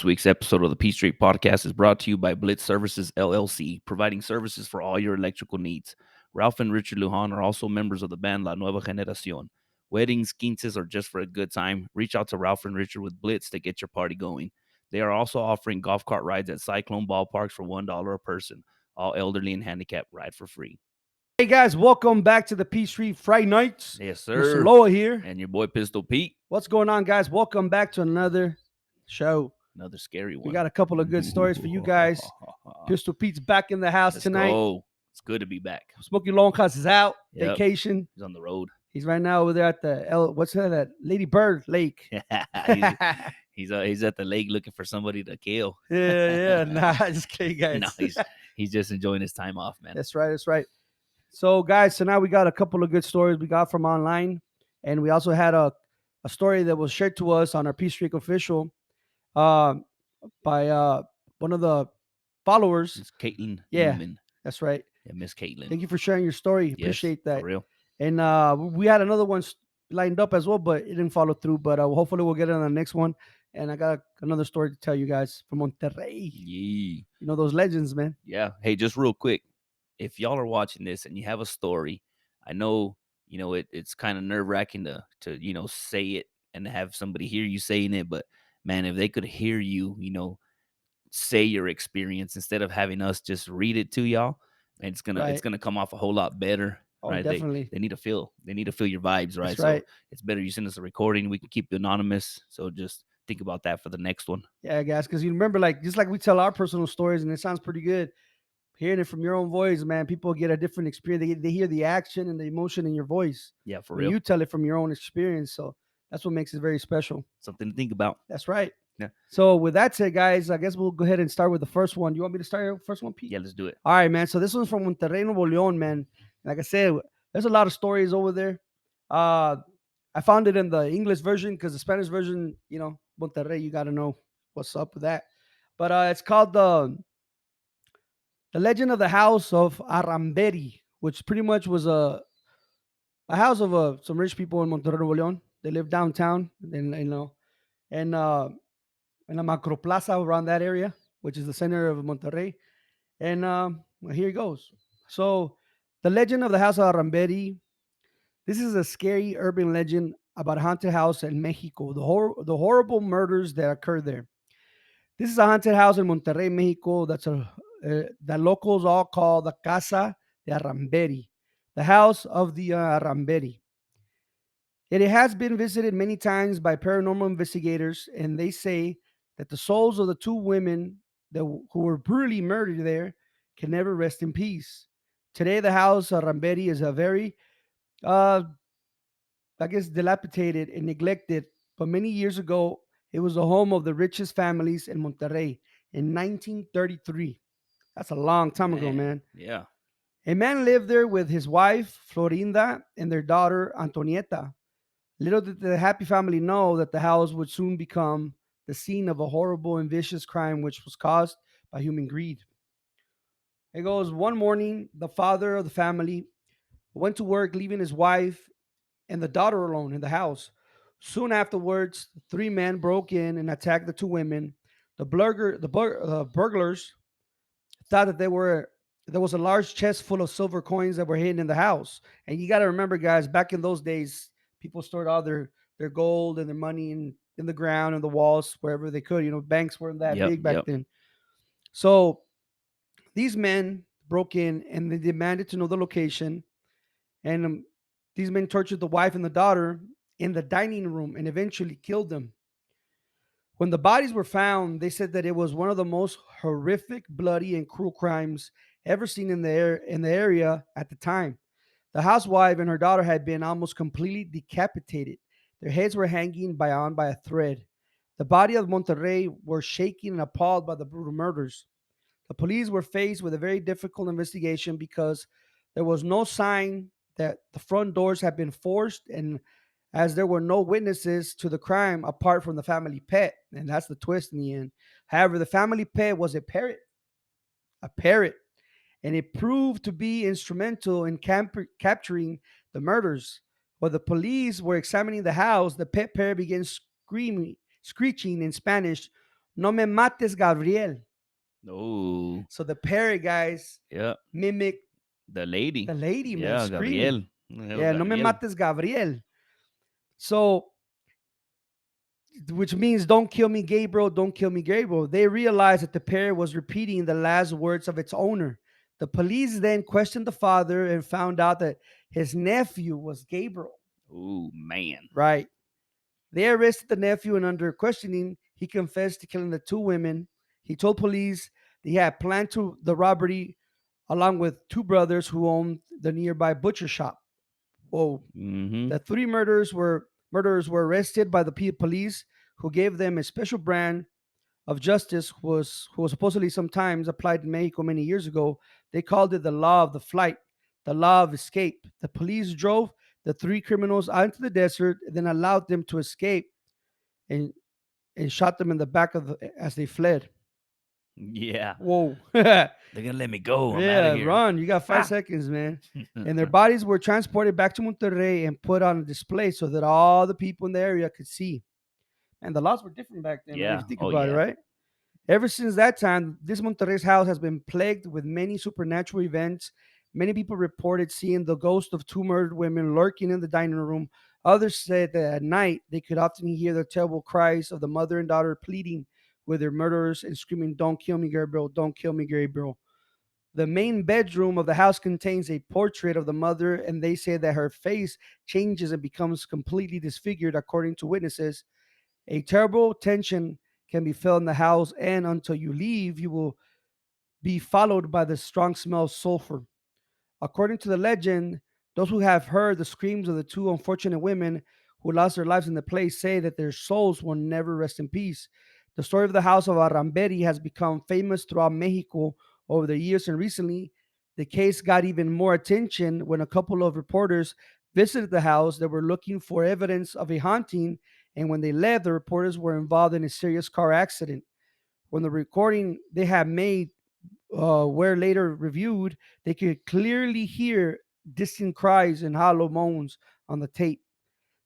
This week's episode of the P Street Podcast is brought to you by Blitz Services LLC, providing services for all your electrical needs. Ralph and Richard Lujan are also members of the band La Nueva Generacion. Weddings, quinces, or just for a good time, reach out to Ralph and Richard with Blitz to get your party going. They are also offering golf cart rides at Cyclone Ballparks for $1 a person. All elderly and handicapped ride for free. Hey guys, welcome back to the P Street Fright Nights. Yes, Mr. sir. Loa here. And your boy Pistol Pete. What's going on, guys? Welcome back to another show. Another scary one. We got a couple of good stories for you guys. Pistol Pete's back in the house Let's tonight. go. It's good to be back. Smokey Longhouse is out, Yep. vacation. He's on the road. He's right now over there at the what's that? Lady Bird Lake. he's at the lake looking for somebody to kill. yeah. Nah, just kidding, guys. No, he's just enjoying his time off, man. That's right. So, guys, so now we got a couple of good stories we got from online, and we also had a story that was shared to us on our P Street official by one of the followers. It's Caitlin. Yeah, Newman. that's right. Yeah, Miss Caitlin. Thank you for sharing your story. Yes, Appreciate that. For real. And we had another one lined up as well, but it didn't follow through. But hopefully we'll get it on the next one. And I got another story to tell you guys from Monterrey. Yeah. You know those legends, man. Yeah. Hey, just real quick, if y'all are watching this and you have a story, I know, it's kind of nerve-wracking to say it and have somebody hear you saying it. But, man, if they could hear you, say your experience instead of having us just read it to y'all, and it's gonna come off a whole lot better. Oh, right? definitely. They need to feel your vibes, right? That's right. So it's better you send us a recording. We can keep you anonymous. So just think about that for the next one. Yeah, guys, because you remember, just like we tell our personal stories, and it sounds pretty good. Hearing it from your own voice, man, people get a different experience. They hear the action and the emotion in your voice. Yeah, for when real. you tell it from your own experience. So that's what makes it very special. Something to think about. That's right. Yeah. So with that said, guys, I guess we'll go ahead and start with the first one. You want me to start your first one, Pete? Yeah, let's do it. All right, man. So this one's from Monterrey, Nuevo León, man. Like I said, there's a lot of stories over there. I found it in the English version because the Spanish version, Monterrey, you got to know what's up with that. But it's called the Legend of the House of Aramberi, which pretty much was a house of some rich people in Monterrey, Nuevo León. They live downtown, and in la Macroplaza around that area, which is the center of Monterrey. And well, here it goes. So, the legend of the House of Aramberi. This is a scary urban legend about a haunted house in Mexico. The horrible murders that occurred there. This is a haunted house in Monterrey, Mexico. That locals all call the Casa de Aramberi, the house of the Aramberi. It has been visited many times by paranormal investigators, and they say that the souls of the two women who were brutally murdered there can never rest in peace. Today, the house of Aramberi is a very, dilapidated and neglected, but many years ago, it was the home of the richest families in Monterrey in 1933. That's a long time ago, man. Yeah. A man lived there with his wife, Florinda, and their daughter, Antonieta. Little did the happy family know that the house would soon become the scene of a horrible and vicious crime which was caused by human greed. It goes, one morning, the father of the family went to work, leaving his wife and the daughter alone in the house. Soon afterwards, three men broke in and attacked the two women. The burglars thought that there was a large chest full of silver coins that were hidden in the house. And you got to remember, guys, back in those days, people stored all their gold and their money in the ground and the walls wherever they could. Banks weren't that big back then. So these men broke in and they demanded to know the location. And these men tortured the wife and the daughter in the dining room and eventually killed them. When the bodies were found, they said that it was one of the most horrific, bloody, and cruel crimes ever seen in the area at the time. The housewife and her daughter had been almost completely decapitated. Their heads were hanging by a thread. The body of Monterrey were shaking and appalled by the brutal murders. The police were faced with a very difficult investigation because there was no sign that the front doors had been forced, and as there were no witnesses to the crime apart from the family pet. And that's the twist in the end. However, the family pet was a parrot. And it proved to be instrumental in capturing the murders. While the police were examining the house, the pet parrot began screeching in Spanish, No me mates, Gabriel. Oh, So the parrot guys yeah. mimic The lady. the lady, man, Yeah, screaming. Gabriel. Yeah, Yeah, no me Gabriel. mates, Gabriel. So, which means don't kill me, Gabriel, don't kill me, Gabriel. They realized that the parrot was repeating the last words of its owner. The police then questioned the father and found out that his nephew was Gabriel. Oh, man. Right. They arrested the nephew, and under questioning, he confessed to killing the two women. He told police that he had planned to the robbery along with two brothers who owned the nearby butcher shop. Whoa. Mm-hmm. The three murderers were arrested by the police, who gave them a special brand of justice who was supposedly sometimes applied in Mexico many years ago. They called it the law of the flight, the law of escape. The police drove the three criminals out into the desert, and then allowed them to escape and and shot them in the back as they fled. Yeah. Whoa. Yeah, They're going to let me go. I'm out of here. run. You got five Ah. seconds, man. And their bodies were transported back to Monterrey and put on a display so that all the people in the area could see. And the laws were different back then, man, if Yeah. you think Oh, about it, yeah. right? Ever since that time, this Monterrey's house has been plagued with many supernatural events. Many people reported seeing the ghost of two murdered women lurking in the dining room. Others said that at night they could often hear the terrible cries of the mother and daughter pleading with their murderers and screaming, "Don't kill me, Gabriel! Don't kill me, Gabriel!" The main bedroom of the house contains a portrait of the mother, and they say that her face changes and becomes completely disfigured, according to witnesses. A terrible tension can be felt in the house, and until you leave, you will be followed by the strong smell of sulfur. According to the legend, those who have heard the screams of the two unfortunate women who lost their lives in the place say that their souls will never rest in peace. The story of the house of Aramberi has become famous throughout Mexico over the years, and recently the case got even more attention when a couple of reporters visited the house. They were looking for evidence of a haunting, and when they left, the reporters were involved in a serious car accident. When the recording they had made were later reviewed, they could clearly hear distant cries and hollow moans on the tape.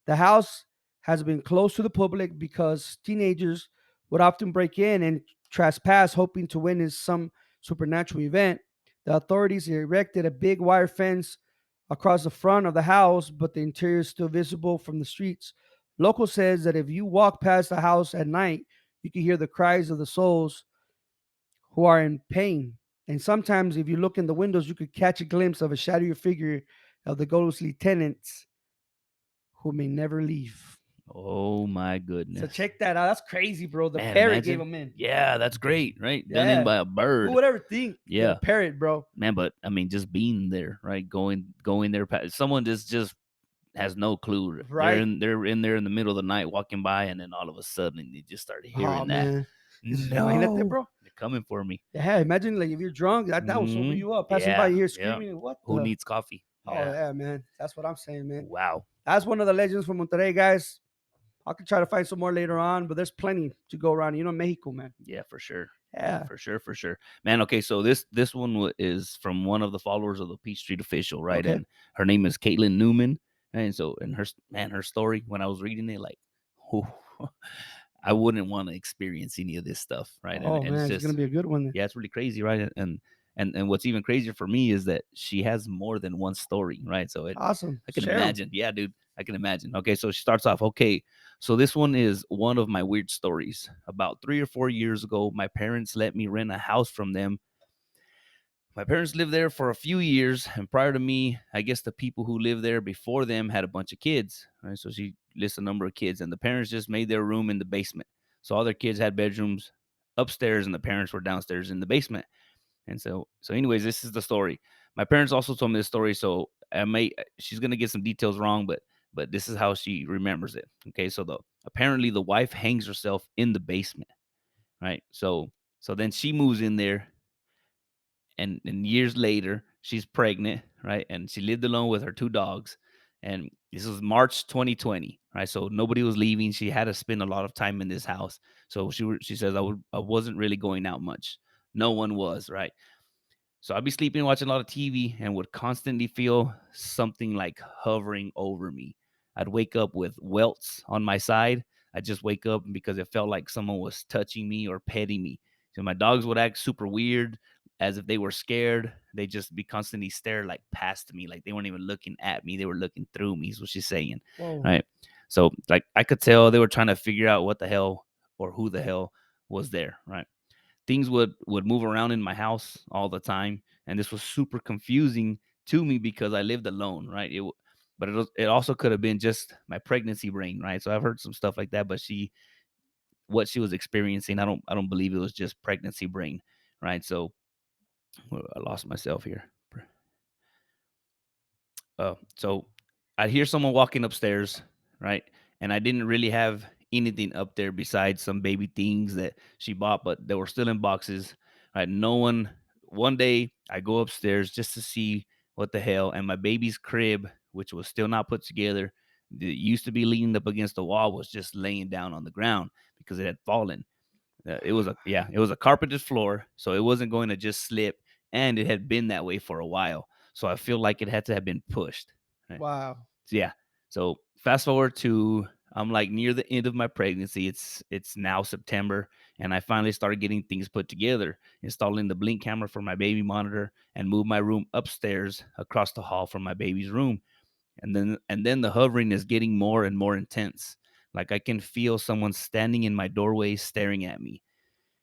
The house has been closed to the public because teenagers would often break in and trespass, hoping to witness some supernatural event. The authorities erected a big wire fence across the front of the house, but the interior is still visible from the streets. Local says that if you walk past the house at night, you can hear the cries of the souls who are in pain. And sometimes, if you look in the windows, you could catch a glimpse of a shadowy figure of the ghostly tenants who may never leave. Oh, my So goodness. check that out. That's crazy, bro. The Man, parrot gave imagine. them in. Yeah, that's great, right? Done in Yeah. by a Who bird. would ever think that a Yeah. parrot, bro? Man, but I mean, just being there, right? Going there. Someone just has no clue. They're Right. in they're in there in the middle of the night walking by, and then all of a sudden they just start Oh hearing that. man. Imagínate, No, bro. they're coming for me. Yeah, imagine like if you're drunk, that will sober Hmm. you up. Passing by, Yeah, you hear yeah. screaming. What Who the? needs coffee? Oh Yeah. yeah, man. That's what I'm saying, man. Wow. That's one of the legends from Monterrey, guys. I could try to find some more later on, but there's plenty to go around. You know, Mexico, man. Yeah, for sure. Yeah. For sure, man. Okay, so this one is from one of the followers of the Peach Street Official, right? Okay. And her name is Caitlin Newman, and so and her story when I was reading it, like, oh, I wouldn't want to experience any of this stuff, right? Oh And it's man, it's gonna just be a good one then. yeah, it's really crazy, right? And what's even crazier for me is that she has more than one story, right? So Awesome. I can Share them. imagine. Yeah, dude, I can imagine. Okay, so she starts off, okay, so this one is one of my weird stories. About 3 or 4 years ago, my parents let me rent a house from them. My parents lived there for a few years, and prior to me, I guess the people who lived there before them had a bunch of kids. Right? So she lists a number of kids, and the parents just made their room in the basement. So all their kids had bedrooms upstairs, and the parents were downstairs in the basement. And anyways, this is the story. My parents also told me this story, so she's gonna get some details wrong, but this is how she remembers it. Okay, so apparently the wife hangs herself in the basement, right? So then she moves in there, and years later she's pregnant, right? And she lived alone with her two dogs, and this was March 2020, right? So nobody was leaving. She had to spend a lot of time in this house. So she says I wasn't really going out much. No one was, right? So I'd be sleeping, watching a lot of TV, and would constantly feel something like hovering over me. I'd wake up with welts on my side. I just wake up because it felt like someone was touching me or petting me. So my dogs would act super weird, as if they were scared. They just be constantly stare like past me, like they weren't even looking at me. They were looking through me, is what she's saying. Whoa. Right. So like I could tell they were trying to figure out what the hell or who the hell was there. Right. Things would move around in my house all the time, and this was super confusing to me because I lived alone. Right. It also could have been just my pregnancy brain. Right. So I've heard some stuff like that, but what she was experiencing, I don't believe it was just pregnancy brain. Right. So well, I lost myself here. So I'd hear someone walking upstairs, right? And I didn't really have anything up there besides some baby things that she bought, but they were still in boxes. Right? No one. One day I go upstairs just to see what the hell, and my baby's crib, which was still not put together, that used to be leaning up against the wall, was just laying down on the ground because it had fallen. It was a carpeted floor, so it wasn't going to just slip, and it had been that way for a while. So I feel like it had to have been pushed. Right? Wow. So yeah. So fast forward to I'm like near the end of my pregnancy. It's now September, and I finally started getting things put together, installing the blink camera for my baby monitor, and moved my room upstairs across the hall from my baby's room. And then the hovering is getting more and more intense. Like I can feel someone standing in my doorway staring at me.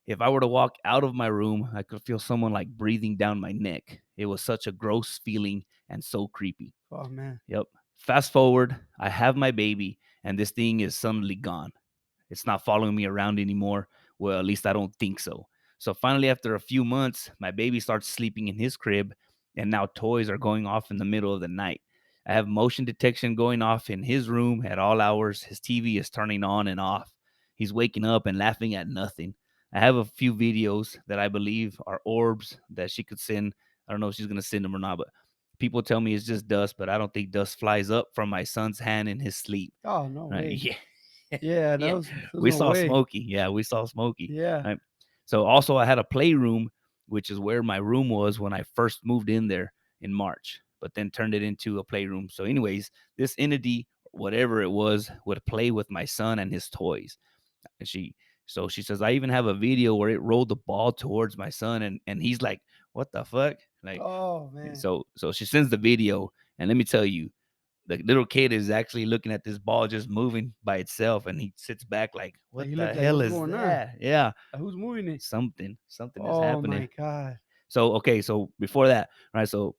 If I were to walk out of my room, I could feel someone like breathing down my neck. It was such a gross feeling and so creepy. Oh man. Yep. Fast forward, I have my baby, and this thing is suddenly gone. It's not following me around anymore. Well, at least I don't think so. So finally, after a few months, my baby starts sleeping in his crib, and now toys are going off in the middle of the night. I have motion detection going off in his room at all hours. His TV is turning on and off. He's waking up and laughing at nothing. I have a few videos that I believe are orbs that she could send. I don't know if she's going to send them or not, but people tell me it's just dust, but I don't think dust flies up from my son's hand in his sleep. Oh no Right? way. Yeah. Yeah, Yeah. there's We no saw way. Smokey. Yeah, we saw Smokey. Yeah. Right? So also I had a playroom, which is where my room was when I first moved in there in March, but then turned it into a playroom. So, anyways, this entity, whatever it was, would play with my son and his toys. And she says, I even have a video where it rolled the ball towards my son, and he's like, what the fuck? Like, Oh man. so she sends the video, and let me tell you, the little kid is actually looking at this ball just moving by itself, and he sits back like, Like what you the look like hell what's is going on? that? Yeah, Like, who's moving it? something is Oh happening. my god. So okay, so before that, right? So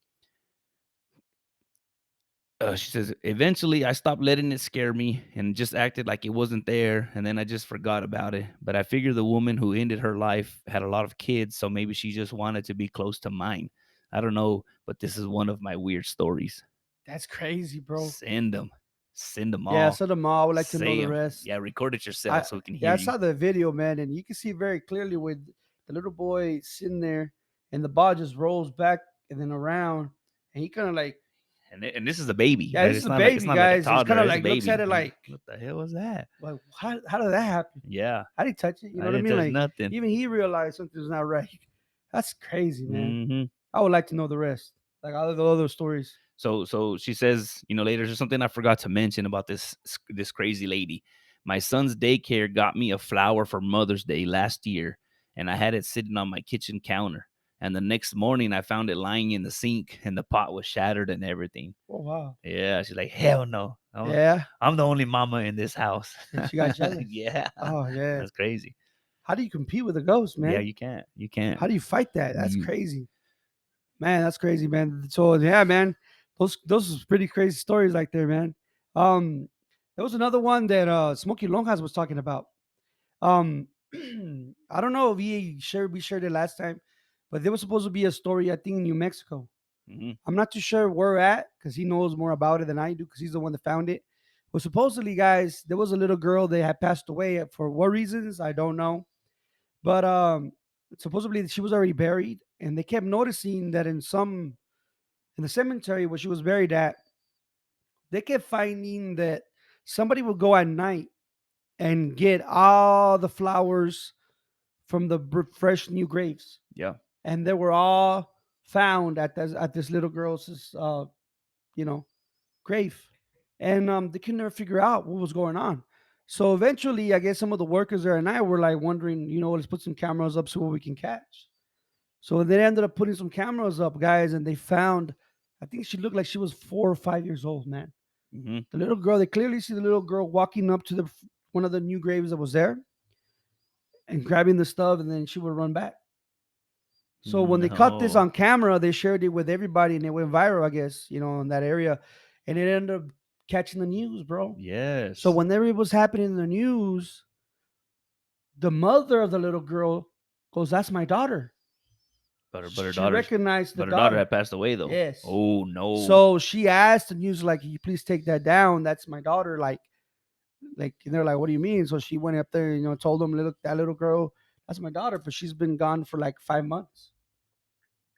she says, eventually I stopped letting it scare me and just acted like it wasn't there. And then I just forgot about it. But I figured the woman who ended her life had a lot of kids. So maybe she just wanted to be close to mine. I don't know. But this is one of my weird stories. That's crazy, bro. Send them. Send them Yeah, all. so the mall, I would like to know Say the them. rest. Yeah, record it yourself I so we can yeah, hear I you. saw the video, man, and you can see very clearly with the little boy sitting there, and the ball just rolls back and then around, and he kind of like, And this is a baby, yeah, right? this is a baby, It's not like a guys. It's kind toddler. of It's a like looks at baby. it Like, like, what the hell was that? how did that happen? Yeah, How did he touch it? You I know what I didn't mean? touch Like nothing. even he realized something's not right. That's crazy, man. Hmm. I would like to know the rest, like all of the other stories. So she says, later, there's something I forgot to mention about this crazy lady. My son's daycare got me a flower for Mother's Day last year, and I had it sitting on my kitchen counter. And the next morning, I found it lying in the sink, and the pot was shattered and everything. Oh wow, Yeah, she's like, hell no, yeah, I'm the only mama in this house. and she got jealous. Yeah, Oh yeah. that's crazy. How do you compete with a ghost, Yeah, man? you can't. How do you fight that? That's You, crazy. Man, that's crazy, man. So yeah, man, those is pretty crazy stories like there, man. Um, there was another one that Smokey Longhas was talking about. Um, I don't know if we shared it last time, but there was supposed to be a story I think in New Mexico. mhm, I'm not too sure where at because he knows more about it than I do because he's the one that found it. But supposedly, guys, there was a little girl that had passed away for what reasons I don't know, but supposedly she was already buried, and they kept noticing that in the cemetery where she was buried at, they kept finding that somebody would go at night and get all the flowers from the fresh new graves, yeah, and they were all found at this little girl's you know grave, and they could never figure out what was going on. So eventually, I guess some of the workers there and I were like wondering, let's put some cameras up, see what we can catch. So they ended up putting some cameras up, guys, and they found, I think she looked like she was 4 or 5 years old, man. Hmm. The little girl, they clearly see the little girl walking up to the one of the new graves that was there and grabbing the stuff, and then she would run back. So when they caught this No. on camera, they shared it with everybody, and it went viral, I guess, in that area, and it ended up catching the news, bro. So Yes. whenever it was happening in the news, the mother of the little girl goes, "That's my daughter." But her She daughter's recognized the but her daughter daughter. had passed away though. Yes. Oh no. So she asked the news, like, "Can you please take that down? That's my daughter." Like, and they're like, "What do you mean?" So she went up there, told them, that little girl, "That's my daughter," but she's been gone for like 5 months.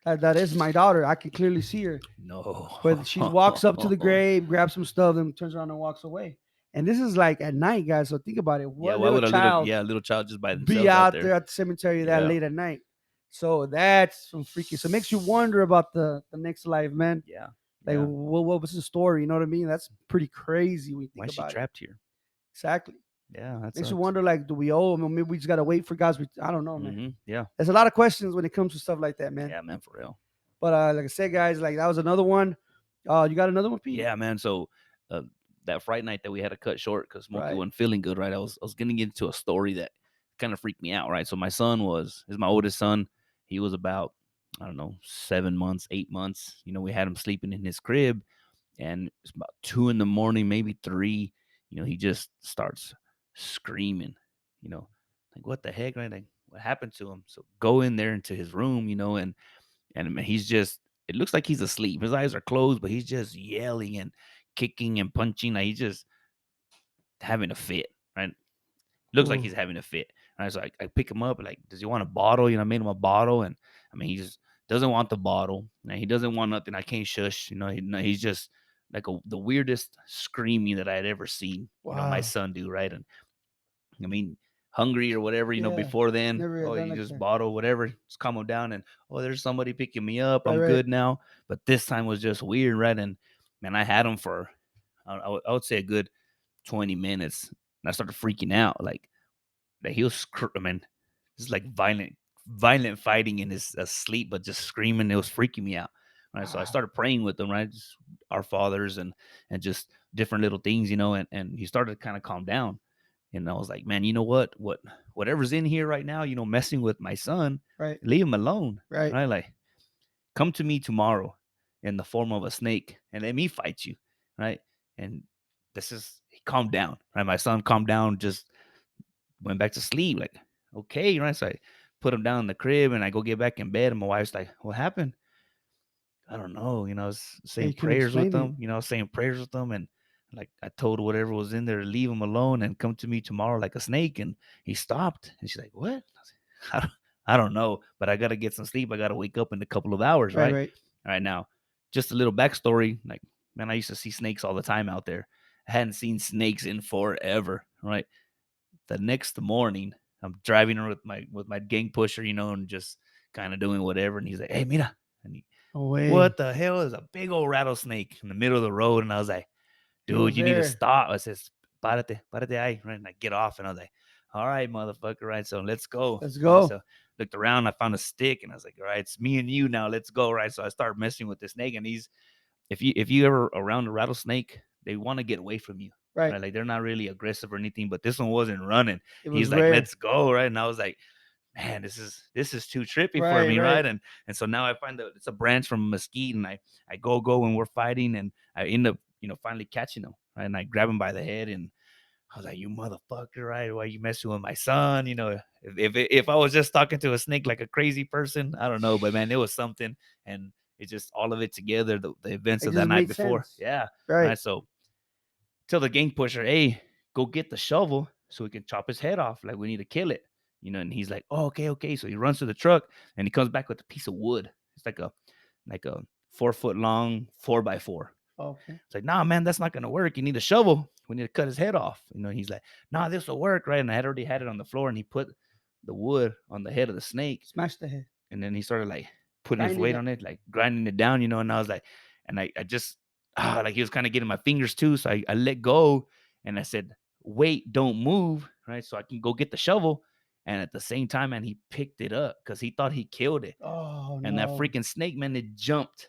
That is my daughter. I can clearly see her. No. But she walks up to the grave, grabs some stuff, then turns around and walks away. And this is like at night, guys. So think about it. Yeah, What why little would a little child yeah, a little child just by be themselves out out there there? at the cemetery that Yeah. late at night? So that's some freaky. So it makes you wonder about the next life, man. Yeah. Like, Yeah. what was the story? You know what I mean? That's pretty crazy when you Why think is she about it. trapped here? Exactly. Yeah, that Makes you sucks. wonder, like, do we owe him? Or maybe we just gotta wait for God's. I don't know, man. Yeah. There's a lot of questions when it comes to stuff like that, man. Yeah, man, for real. But like I said, guys, like that was another one. You got another one, Pete? Yeah, man. So uh, that Fright night that we had to cut short because Smokey Right. wasn't feeling good, right? I was gonna get into a story that kind of freaked me out, right? So my son is my oldest son. He was about, I don't know, 7 months, 8 months. We had him sleeping in his crib, and it's about 2 in the morning, maybe three. He just starts screaming. You know, like what the heck, right? Like what happened to him? So go in there into his room, and I mean, he's just, it looks like he's asleep. His eyes are closed, but he's just yelling and kicking and punching. Like he's just having a fit, right? Looks like Ooh, he's having a fit. Right. So I pick him up, like, does he want a bottle? I made him a bottle. And I mean, he just doesn't want the bottle. And he doesn't want nothing. I can't shush. No, he's just like the weirdest screaming that I had ever seen, my wow. son do, right? And I mean, hungry or whatever, Yeah. before then, Never had oh, done you like just that. bottle, whatever, just calm him down. And, oh, there's somebody picking me up. Right, I'm right. good now. But this time was just weird, right? And man, I had him for, I would say a good 20 minutes. And I started freaking out. Like he was, I mean, just like violent fighting in his sleep, but just screaming. It was freaking me out. Right. So I Wow. started praying with him, right? Just our fathers and just different little things, and he started to kind of calm down. And I was like, man, you know what? Whatever's in here right now, messing with my son, Right, leave him alone. right. Right? Like, come to me tomorrow in the form of a snake and let me fight you. Right. And he calmed down. Right. My son calmed down, just went back to sleep. Like, okay, right. So I put him down in the crib and I go get back in bed. And my wife's like, what happened? I don't know, I was Yeah, saying you couldn't prayers with explain it. them, I was saying prayers with them, and like I told whatever was in there to leave him alone and come to me tomorrow like a snake. And he stopped. And she's like, what? I was like, I don't know, but I gotta get some sleep. I gotta wake up in a couple of hours, Right, right? right. All right, now, just a little backstory. Like, man, I used to see snakes all the time out there. I hadn't seen snakes in forever, right? The next morning, I'm driving with my gang pusher, and just kind of doing whatever. And he's like, hey, mira. And No way. what the hell is a big old rattlesnake in the middle of the road? And I was like, He was dude, you need to there. stop. I says, párate ahí, right? And I get off and I was like, all right, motherfucker, right? So let's go. Let's Right. go. So looked around, I found a stick, and I was like, all right, it's me and you now. Let's go. Right. So I started messing with the snake. And if you ever around a rattlesnake, they want to get away from you. Right. Right. Like they're not really aggressive or anything, but this one wasn't running. It was He's like, rare. let's go. Right. And I was like, man, this is too trippy for Right, me, right. right? And so now I find that it's a branch from a mesquite, and I go and we're fighting, and I end up finally catching him, right? And I grab him by the head, and I was like, you motherfucker, right? Why you messing with my son? If I was just talking to a snake like a crazy person, I don't know, but man, it was something. And it just all of it together, the events It of that just night made before, sense. yeah, Right. right. So tell the gang pusher, hey, go get the shovel so we can chop his head off. Like, we need to kill it. And he's like, oh, okay, okay. So he runs to the truck and he comes back with a piece of wood. It's like a 4 foot long 4x4. Okay. It's like, nah, man, that's not gonna work. You need a shovel. We need to cut his head off. He's like, nah, this will work, right? And I had already had it on the floor, and he put the wood on the head of the snake, Smash the head. and then he started like putting his Grinding weight it. on it, like grinding it down, and I was like, and I just like he was kind of getting my fingers too, so I let go, and I said, wait, don't move, right? So I can go get the shovel. And at the same time, man, he picked it up because he thought he killed it. Oh And that no. freaking snake, man, it jumped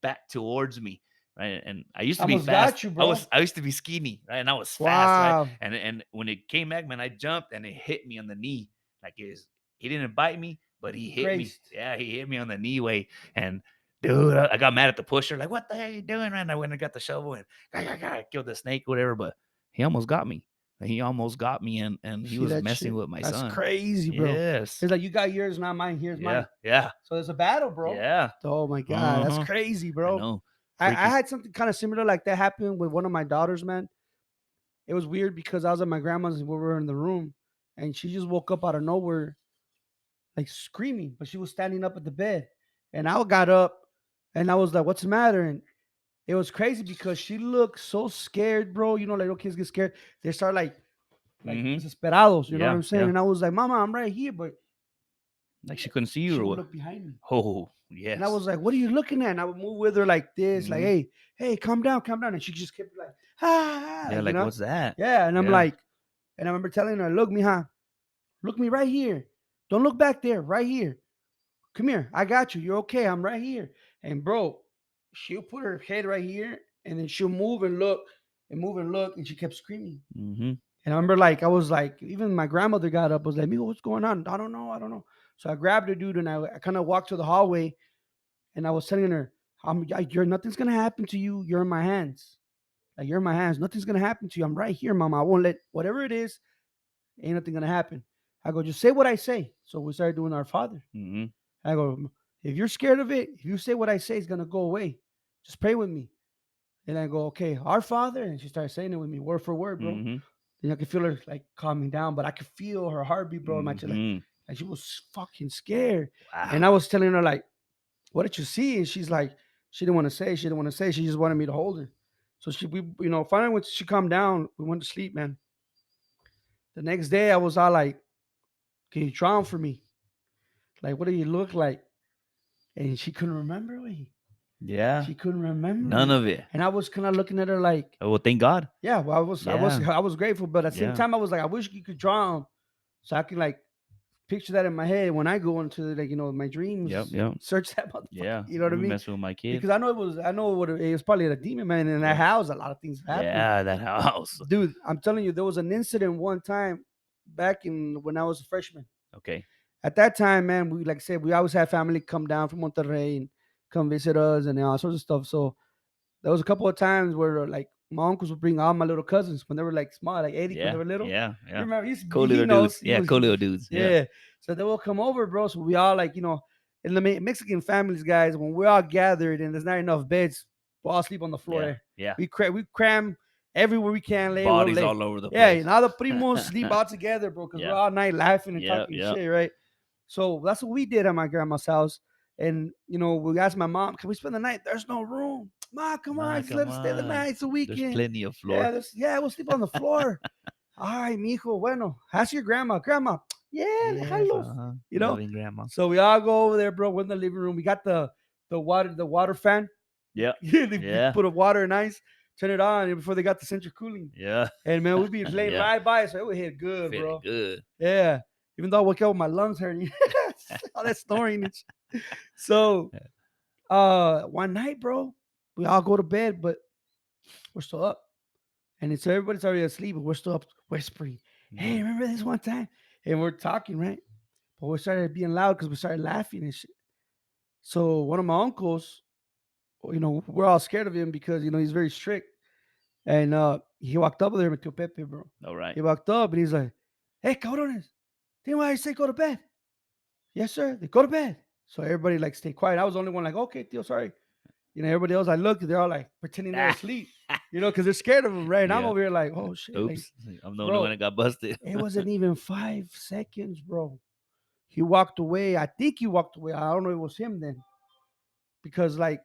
back towards me. Right. And I used to be Almost fast. got you, bro. I used to be skinny, right? And I was fast, right? Wow. And when it came back, man, I jumped and it hit me on the knee. Like he didn't bite me, but he hit me. Graced. Yeah, he hit me on the knee way. And dude, I got mad at the pusher, like, what the hell are you doing? And I went and got the shovel and I killed the snake, whatever. But he almost got me. He almost got me, and he See was that messing shit? with my That's son. crazy, bro. Yes. It's like you got yours, not mine. Here's Yeah. mine. Yeah. So it's a battle, bro. Yeah. Oh my god, that's Uh-huh. crazy, I bro. know. I Freaking. had something kind of similar like that happen with one of my daughters, man. It was weird because I was at my grandma's and we were in the room, and she just woke up out of nowhere, like screaming, but she was standing up at the bed, and I got up, and I was like, "What's the matter?" And it was crazy because she looked so scared, bro. You know, like little kids get scared, they start like Mm-hmm. desesperados. You know what Yeah. I'm saying? Yeah. And I was like, "Mama, I'm right here," but Like she couldn't see you she or would what? look behind me. Oh, And I yes. was like, "What are you looking at?" And I would move with her like this, like, Mm-hmm. "Hey, calm down, calm down." And she just kept like, "Ah," Yeah. you Like, know? what's that? Yeah. And I'm Yeah. like, and I remember telling her, "Look, mija, look me right here. Don't look back there. Right here. Come here. I got you. You're okay. I'm right here." And bro, she'll put her head right here, and then she'll move and look, and move and look, and she kept screaming. Mm-hmm. And I remember, like, I was like, even my grandmother got up, was like, "Mijo, what's going on?" "I don't know. I don't know." So I grabbed her, dude, and I kind of walked to the hallway, and I was telling her, you're nothing's gonna happen to you. You're in my hands. Like you're in my hands. Nothing's gonna happen to you. I'm right here, mama. I won't let whatever it is. Ain't nothing gonna happen. I go, just say what I say. So we started doing our Father. Mm-hmm. I go, if you're scared of it, if you say what I say, it's gonna go away. Just pray with me. And I go, okay, our Father, and she started saying it with me, word for word, bro. Mm-hmm. And I could feel her like calming down, but I could feel her heartbeat, bro. In my chest, Mm-hmm. like she was fucking scared. And I Wow. was telling her like, what did you see? And she's like, she didn't want to say. She didn't want to say. She just wanted me to hold her. So finally when she calmed down, we went to sleep, man. The next day, I was all like, "Can you draw 'em for me? Like, what do you look like?" And she couldn't remember me. Yeah. She couldn't remember None me. of it. And I was kind of looking at her like, Oh, well, thank God. yeah, well, Yeah. I was grateful, but at the same Yeah. time, I was like, I wish you could draw them so I can like picture that in my head when I go into like my Yep. dreams. Yep. Search that motherfucker. Yeah. You know what I I'm mean? messing with my Because kids. I know what it was probably a demon man in that Yep. house. A lot of things happen, Yeah. That house. dude. I'm telling you, there was an incident one time back in when I was a freshman. Okay. At that time, man, we like I said, we always had family come down from Monterrey and come visit us and all sorts of stuff. So there was a couple of times where like my uncles would bring all my little cousins when they were like small, like Eddie when they Yeah. were little. Yeah. You Yeah. remember? Cool He little dudes. knows. Yeah. Cool little dudes. Yeah. Yeah. So they will come over, bro. So we all like in the Mexican families, guys, when we're all gathered and there's not enough beds, we all sleep on the floor Yeah. there. Yeah. We cram everywhere we can lay. We'll Bodies lay. all over the Yeah, place. and all the primos sleep all together, bro, because we're Yeah. all night laughing and Yep. talking Yep. shit, right? So that's what we did at my grandma's house. And we asked my mom, "Can we spend the night?" "There's no room." "Ma, come on, Nah, just let come us stay the on. night. It's a There's weekend." plenty of Yeah, floor. we'll sleep on the floor. "Ay, mijo, bueno, ask your grandma." "Grandma, yeah, Yes. déjalos." Uh-huh. You know. Loving grandma. So we all go over there, bro. We're in the living room. We got the water fan. Yep. You Yeah. put a water and ice, turn it on before they got the central cooling. Yeah. And man, we'd be laying Yeah. right by it, so it would hit good, Feeling bro. good. Yeah. Even though I woke up with my lungs hurting, all that snoring. So one night, bro, we all go to bed, but we're still up. And it's everybody's already asleep, but we're still up whispering. "Hey, Mhm. remember this one time?" And we're talking, right? But we started being loud because we started laughing and shit. So one of my uncles, we're all scared of him because he's very strict. And he walked up there with Pepe, bro. All right. He walked up and he's like, "Hey, cabrones, think why I say go to bed?" "Yes, sir." "They go to bed." So everybody like stay quiet. I was the only one like, "Okay, Tio, sorry." Everybody else I look, they're all like pretending they're asleep, because they're scared of him, right? And I'm Yeah. over here like, oh shit, like, Oops. I'm the only one bro, that got busted. it wasn't even 5 seconds, bro. He walked away. I think he walked away. I don't know if it was him then. Because like,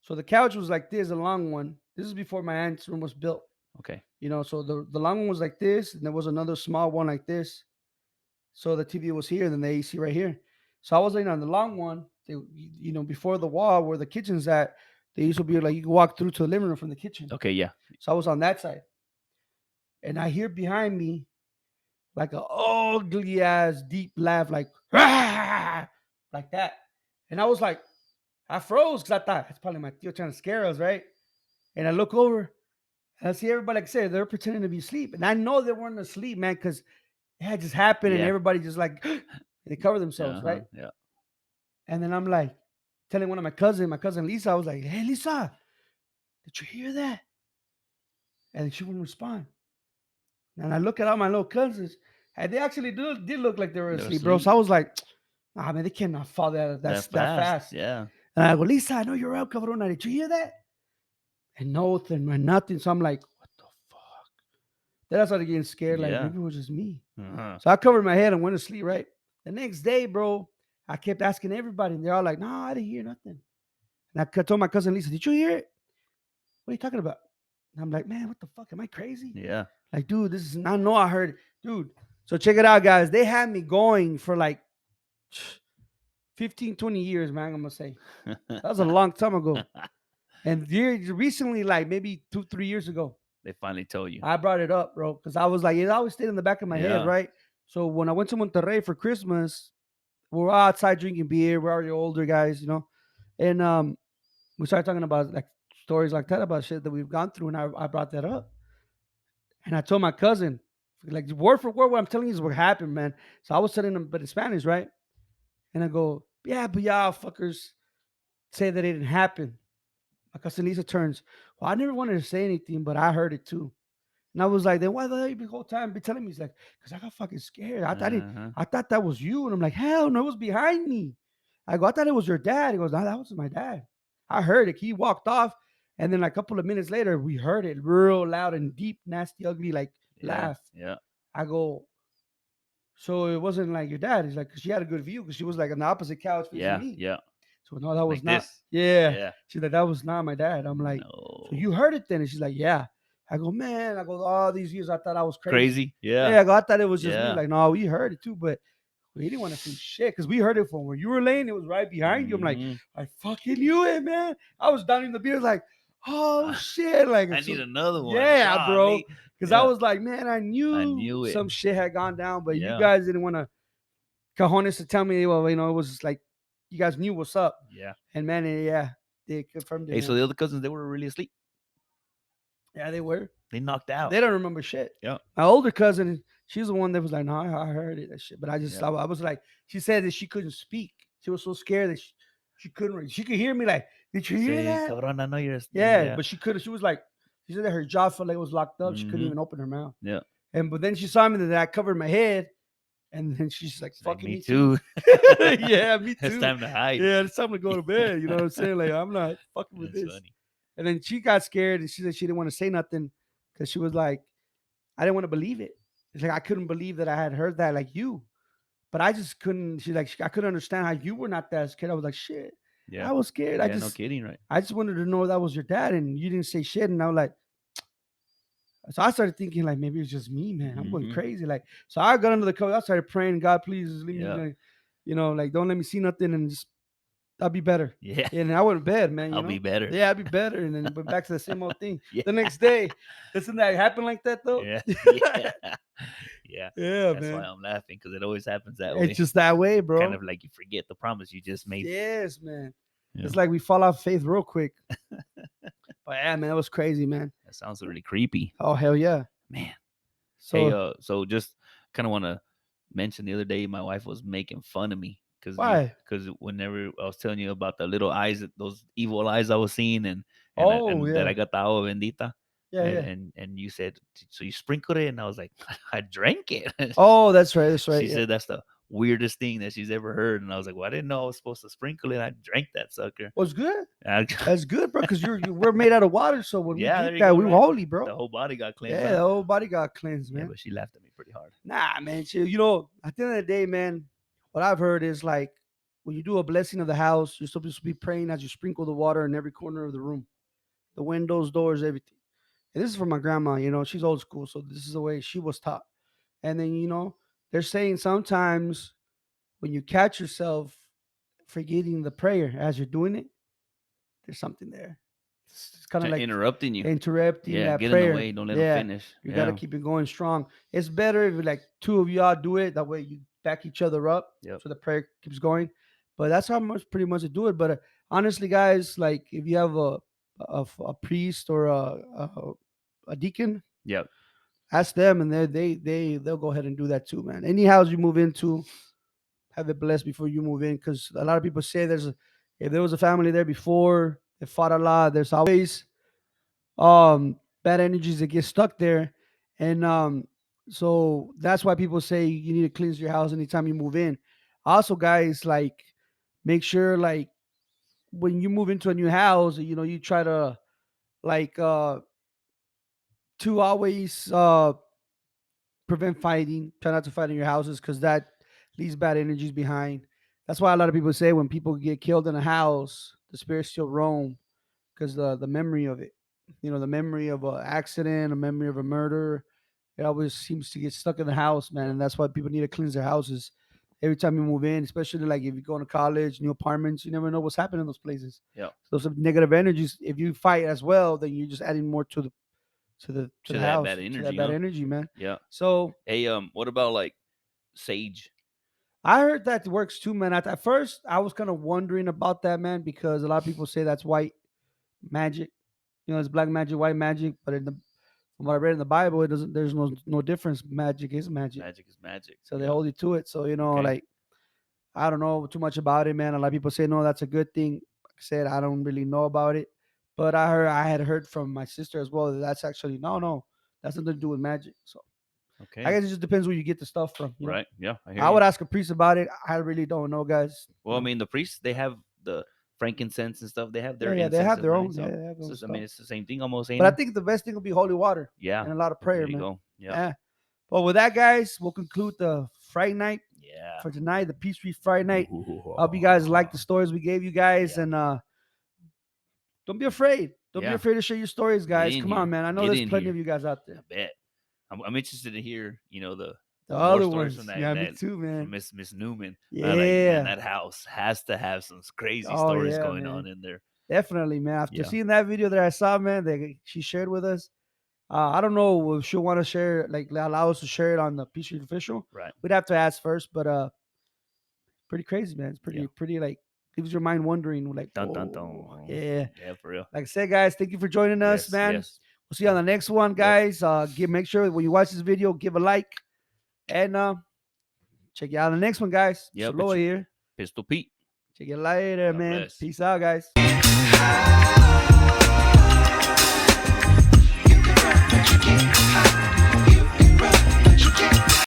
so the couch was like this, a long one. This is before my aunt's room was built. Okay. So the long one was like this, and there was another small one like this. So the TV was here, and then the AC right here. So I was laying on the long one. Before the wall where the kitchen's at, they used to be like you could walk through to the living room from the kitchen. Okay. Yeah. So I was on that side. and I hear behind me like a ugly ass deep laugh, like "Rah!" Like that. And I was like, I froze because I thought it's probably my tío trying to scare us, right? And I look over and I see everybody, like I said, they're pretending to be asleep. And I know they weren't asleep, man, because it had just happened and Yeah. everybody just like they cover themselves, Uh-huh. right? Yeah. And then I'm like telling one of my cousin Lisa, I was like, hey Lisa, did you hear that? And she wouldn't respond. And I look at all my little cousins, and they actually did look like they were They're asleep, bro. So asleep I was like, ah man, they cannot fall that that fast. fast. Yeah. And I go, Lisa, I know you're up, cabrona. Did you hear that? And nothing, man, nothing. So I'm like, what the fuck? Then I started getting scared, like Yeah. maybe it was just me. Uh-huh. So I covered my head and went to sleep, right? The next day, bro, I kept asking everybody, and they're all like, no, I didn't hear nothing. And I told my cousin Lisa, did you hear it? What are you talking about? And I'm like, man, what the fuck? Am I crazy? Yeah. Like, dude, this is, I know I heard it. Dude, so check it out, guys. They had me going for like 15, 20 years, man, I'm going to say. That was a long time ago. And recently, like maybe 2, 3 years ago, They finally told you. I brought it up, bro, because I was like, it always stayed in the back of my head, Yeah. right? So when I went to Monterrey for Christmas, we're outside drinking beer. We're already older guys, you know? And we started talking about like stories like that, about shit that we've gone through. And I brought that up. And I told my cousin, like word for word, what I'm telling you is what happened, man. So I was telling him, but in Spanish, right? And I go, yeah, but y'all fuckers say that it didn't happen. My cousin Lisa turns, well, I never wanted to say anything, but I heard it too. And I was like, then why the hell you the whole time be telling me? He's like, because I got fucking scared. Uh-huh. I thought that was you. And I'm like, hell no, it was behind me. I go, I thought it was your dad. He goes, no, that was my dad. I heard it. He walked off. And then like, a couple of minutes later, we heard it real loud and deep, nasty, ugly, like Yeah. laugh. Yeah. I go, so it wasn't like your dad. He's like, because she had a good view because she was like on the opposite couch facing Yeah. me. Yeah. So no, that was Like not. this. Yeah. Yeah. She's like, that was not my dad. I'm like, so No. you heard it then? And she's like, yeah. I go, man. I go, all these years I thought I was crazy. Crazy. Yeah. Yeah, I go, I thought it was just me. Yeah. Like, no, we heard it too, but we didn't want to see shit because we heard it from where you were laying. It was right behind you. I'm like, Mm-hmm. I fucking knew it, man. I was down in the beer, like, oh shit, like, I so, need another one. yeah, bro. Golly. Because I Yeah. was like, man, I I knew knew it. some shit had gone down, but you Yeah. guys didn't want to cojones to tell me. Well, it was like you guys knew what's up, Yeah. and man, yeah, they confirmed it, Hey, so man. the other cousins, they were really asleep. Yeah, they were. They knocked out. They don't remember shit. Yeah. My older cousin, she's the one that was like, no, I heard it, that shit. But Yeah. I was like, she said that she couldn't speak. She was so scared that she couldn't. She could hear me like, did you hear Say, that? cabrón, I know you're asleep. Yeah, Yeah. but she couldn't. She was like, she said that her jaw felt like it was locked up. She couldn't Mm-hmm. even open her mouth. Yeah. And but then she saw me that I covered my head, and then she's like, It's like, fucking me me too. too. Yeah, me It's too. time to hide. Yeah, it's time to go to bed. You know what I'm saying? Like, I'm not fucking with That's this. funny. And then she got scared and she said she didn't want to say nothing because she was like, I didn't want to believe it. It's like I couldn't believe that I had heard that like you. But I just couldn't. She's like, I couldn't understand how you were not that scared. I was like, shit. Yeah. I was scared. Yeah, no kidding, right? I just wanted to know that was your dad and you didn't say shit. And I was like, so I started thinking like maybe it's just me, man. I'm going Mm-hmm. crazy. Like, so I got under the cover. I started praying, God, please leave me, Yeah. like, like don't let me see nothing and just I'll be better. Yeah. And I went to bed, man. I'll be better. Yeah, I'd be better. And then went back to the same old thing. Yeah. The next day, doesn't that happen like that though? Yeah. Yeah. Yeah. Yeah, That's why man. I'm laughing because it always happens that It's way. just that way, bro. Kind of like you forget the promise you just made. Yes, man. Yeah. It's like we fall off faith real quick. But yeah, man, that was crazy, man. That sounds really creepy. Oh hell yeah. Man. So Hey, so just kind of want to mention the other day, my wife was making fun of me because why? because whenever I was telling you about the little eyes, those evil eyes I was seeing, Oh and that yeah. I got the agua bendita, Yeah, yeah. and you said, so you sprinkled it, and I was like, I drank it. Oh, that's right. That's She right. Yeah. said that's the weirdest thing that she's ever heard, and I was like, well, I didn't know I was supposed to sprinkle it. I drank that sucker. Was good. I- That's good, bro. Because we're made out of water. So when Yeah, we there drink you that, go, we were right? holy, bro. the whole body got cleansed. Yeah, Huh? the whole body got cleansed, Yeah, man. but she laughed at me pretty hard. Nah, man. Chill. At the end of the day, man, what I've heard is like when you do a blessing of the house, you're supposed to be praying as you sprinkle the water in every corner of the room, the windows, doors, everything. And this is from my grandma. She's old school, so this is the way she was taught. And then they're saying sometimes when you catch yourself forgetting the prayer as you're doing it, there's something there. it's kind of like Interrupting you. interrupting Yeah, that get in the prayer. way. Don't let them Yeah, finish. you got to Yeah. keep it going strong. It's better if like two of y'all do it. That way you back each other up, Yep. so the prayer keeps going. But that's how much pretty much to do it. But honestly, guys, like if you have a priest or a deacon, Yep. ask them, and they'll go ahead and do that too, man. Any house you move into, have it blessed before you move in, because a lot of people say if there was a family there before, they fought a lot. There's always bad energies that get stuck there, and so that's why people say you need to cleanse your house anytime you move in. Also, guys, like make sure like when you move into a new house, you try to like to always prevent fighting. Try not to fight in your houses because that leaves bad energies behind. That's why a lot of people say when people get killed in a house, the spirits still roam because the memory of it, the memory of an accident, a memory of a murder, it always seems to get stuck in the house, man. Yep. And that's why people need to cleanse their houses every time you move in, especially like if you go to college, new apartments, you never know what's happening in those places. Yep. Those are negative energies. If you fight as well, then you're just adding more to the To that house, bad to energy, that bad huh? energy, man. Yeah. So Hey, what about like sage? I heard that works too, man. At first, I was kind of wondering about that, man, because a lot of people say that's white magic. It's black magic, white magic. But from what I read in the Bible, it doesn't. There's no difference. Magic is magic, Magic is magic. so they Yep. hold you to it. So Okay. like I don't know too much about it, man. A lot of people say no, that's a good thing. Like I said, I don't really know about it, but I had heard from my sister as well that that's actually no, that's nothing to do with magic. So I Okay. guess it just depends where you get the stuff from. Right. Yeah, I hear I you. would ask a priest about it. I really don't know, guys. Well, I mean, the priests they have the frankincense and stuff. They have Yeah, their yeah, they incense have and their burning. own. Yeah, So, they have their own I mean, stuff. it's the same thing almost, ain't But I it? think the best thing will be holy water Yeah. and a lot of There prayer, you man. go. Yeah. Yeah. Well, with that, guys, we'll conclude the Fright Night Yeah. for tonight, the Peace Street Fright Night. I hope you guys like the stories we gave you guys, Yeah. and don't be afraid. Don't be Yeah. afraid to share your stories, Get guys. in Come on, here. man. I know Get there's in plenty here. of you guys out I there. bet. I'm interested to hear, The more other stories from ones, yeah, me that too, from man. Miss Newman. But I'm like, man, Yeah. that house has to have some crazy Oh stories yeah, going on man. in there. Definitely, man. After Yeah. seeing that video that I saw, man, that she shared with us, I don't know if she'll want to share, like allow us to share it on the Peace Street official. Right. We'd have to ask first, but pretty crazy, man. It's Yeah. pretty like leaves your mind wondering, like, Dun dun whoa, dun. yeah. Yeah, for real. Like I said, guys, thank you for joining us, Yes. man. Yes. We'll see you on the next one, Yep. guys. Make sure when you watch this video, give a like, and check you out on the next one, guys. Yep. Soloa here. Pistol Pete. Check you later, God man. bless. Peace out, guys.